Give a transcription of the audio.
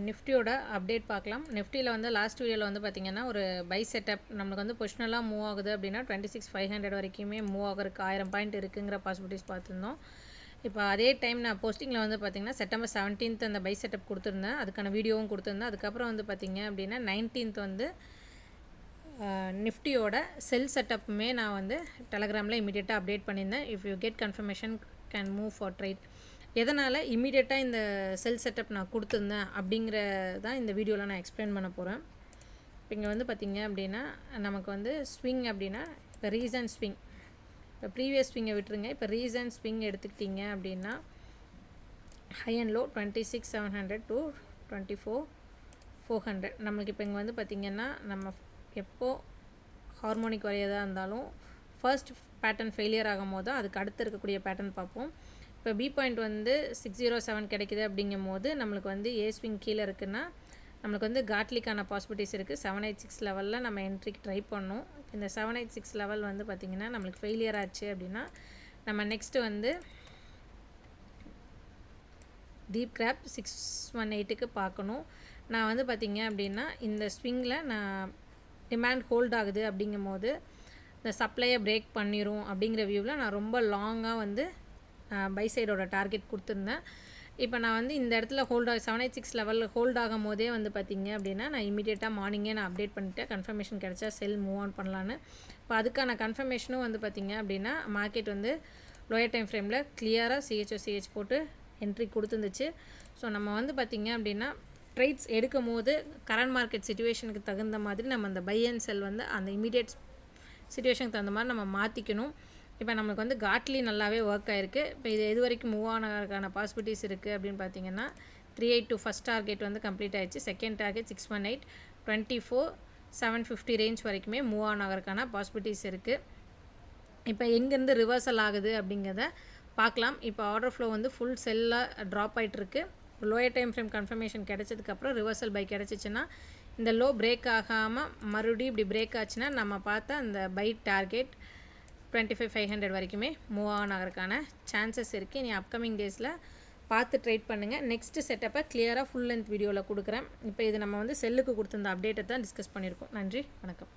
நிஃப்டியோட அப்டேட் பார்க்கலாம். நிஃப்டியில் வந்து லாஸ்ட் வீடியோவில் வந்து பார்த்திங்கன்னா ஒரு பை செட்டப் நம்மளுக்கு வந்து பொசிஷனலாக மூவ் ஆகுது அப்படின்னா 26,500 வரைக்குமே மூவ் ஆகிறதுக்கு 1000 பாயிண்ட் இருக்குங்கிற பாசிபிலிட்டிஸ் பார்த்துருந்தோம். இப்போ அதே டைம் நான் போஸ்டிங்கில் வந்து பார்த்திங்கன்னா செப்டம்பர் 17th அந்த பை செட்டப் கொடுத்துருந்தேன், அதுக்கான வீடியோவும் கொடுத்துருந்தேன். அதுக்கப்புறம் வந்து பார்த்திங்க அப்படின்னா 19th வந்து நிஃப்டியோட செல் செட்டப்புமே நான் வந்து டெலகிராமில் இமீடியட்டாக அப்டேட் பண்ணியிருந்தேன். If you get confirmation can move for trade. எதனால் இம்மீடியட்டாக இந்த செல் செட்டப் நான் கொடுத்துருந்தேன் அப்படிங்கிறதான் இந்த வீடியோவில் நான் எக்ஸ்பிளைன் பண்ண போகிறேன். இப்போ இங்கே வந்து பார்த்திங்க அப்படின்னா நமக்கு வந்து ஸ்விங் அப்படின்னா இப்போ ரீசன்ட் ஸ்விங், இப்போ ப்ரீவியஸ் ஸ்விங்கை விட்டுருங்க, இப்போ ரீசன்ட் ஸ்விங் எடுத்துக்கிட்டிங்க அப்படின்னா ஹை அண்ட் லோ 26,700 to 24,400. நம்மளுக்கு இப்போ இங்கே வந்து பார்த்திங்கன்னா நம்ம எப்போது ஹார்மோனிக் வரையதாக இருந்தாலும் ஃபர்ஸ்ட் பேட்டர்ன் ஃபெயிலியர் ஆகும் போது அதுக்கு அடுத்து இருக்கக்கூடிய பேட்டர்ன் பார்ப்போம். இப்போ பி பாயிண்ட் வந்து 607 கிடைக்குது அப்படிங்கும் போது நம்மளுக்கு வந்து ஏ ஸ்விங் கீழே இருக்குன்னா நம்மளுக்கு வந்து காட்லிக்கான பாசிபிலிட்டிஸ் இருக்குது. 786 லெவலில் நம்ம என்ட்ரிக்கு ட்ரை பண்ணோம். இந்த 786 லெவல் வந்து பார்த்திங்கன்னா நம்மளுக்கு ஃபெயிலியர் ஆச்சு அப்படின்னா நம்ம நெக்ஸ்ட்டு வந்து டீப் கிராப் 618க்கு பார்க்கணும். நான் வந்து பார்த்திங்க அப்படின்னா இந்த ஸ்விங்கில் நான் டிமாண்ட் ஹோல்ட் ஆகுது அப்படிங்கும் போது இந்த சப்ளையை பிரேக் பண்ணிடும் அப்படிங்கிற வியூவில் நான் ரொம்ப லாங்காக வந்து பை சைடோட டார்கெட் கொடுத்துருந்தேன். இப்போ நான் வந்து இந்த இடத்துல ஹோல்ட் 786 லெவலில் ஹோல்ட் ஆகும் போதே வந்து பார்த்திங்க அப்படின்னா நான் இமீடியட்டாக மார்னிங்கே நான் அப்டேட் பண்ணிவிட்டேன். கன்ஃபர்மேஷன் கிடச்சா செல் மூவ் ஆன் பண்ணலான்னு. இப்போ அதுக்கான கன்ஃபர்மேஷனும் வந்து பார்த்திங்க அப்படின்னா மார்க்கெட் வந்து லோயர் டைம் ஃப்ரேமில் கிளியராக சிஹெச் போட்டு என்ட்ரி கொடுத்துருந்துச்சு. ஸோ நம்ம வந்து பார்த்திங்க அப்படின்னா ட்ரேட்ஸ் எடுக்கும் போது கரண்ட் மார்க்கெட் சிச்சுவேஷனுக்கு தகுந்த மாதிரி நம்ம அந்த பை அண்ட் செல் வந்து அந்த இமீடியட் சிச்சுவேஷனுக்கு தகுந்த மாதிரி நம்ம மாற்றிக்கணும். இப்போ நம்மளுக்கு வந்து காட்லி நல்லாவே ஒர்க் ஆகிருக்கு. இப்போ இது எது வரைக்கும் மூவ் ஆனதுக்கான பாசிபிலிட்டிஸ் இருக்குது அப்படின்னு பார்த்தீங்கன்னா 382 ஃபஸ்ட் டார்கெட் வந்து கம்ப்ளீட் ஆகிடுச்சு. செகண்ட் டார்கெட் 618, 24,750 ரேஞ்ச் வரைக்குமே மூவ் ஆன் ஆகிறதுக்கான பாசிபிலிட்டிஸ் இருக்குது. இப்போ எங்கேருந்து ரிவர்சல் ஆகுது அப்படிங்கிறத பார்க்கலாம். இப்போ ஆர்டர் ஃப்ளோ வந்து ஃபுல் செல்லாக ட்ராப் ஆகிட்டுருக்கு. லோயர் டைம் ஃப்ரேம் கன்ஃபர்மேஷன் கிடச்சதுக்கப்புறம் ரிவர்சல் பை கிடச்சிச்சின்னா இந்த லோ பிரேக் ஆகாமல் மறுபடியும் இப்படி பிரேக் ஆச்சுன்னா நம்ம பார்த்த அந்த பை டார்கெட் 25,500 வரைக்குமே மூவ் ஆன் ஆகிறதுக்கான சான்சஸ் இருக்குது. இனி அப்கமிங் டேஸில் பார்த்து ட்ரேட் பண்ணுங்கள். நெக்ஸ்ட்டு செட்டப்பை கிளியராக ஃபுல் லென்த் வீடியோவில் கொடுக்குறேன். இப்போ இது நம்ம வந்து செல்லுக்கு கொடுத்துருந்த அப்டேட்டை தான் டிஸ்கஸ் பண்ணியிருக்கோம். நன்றி, வணக்கம்.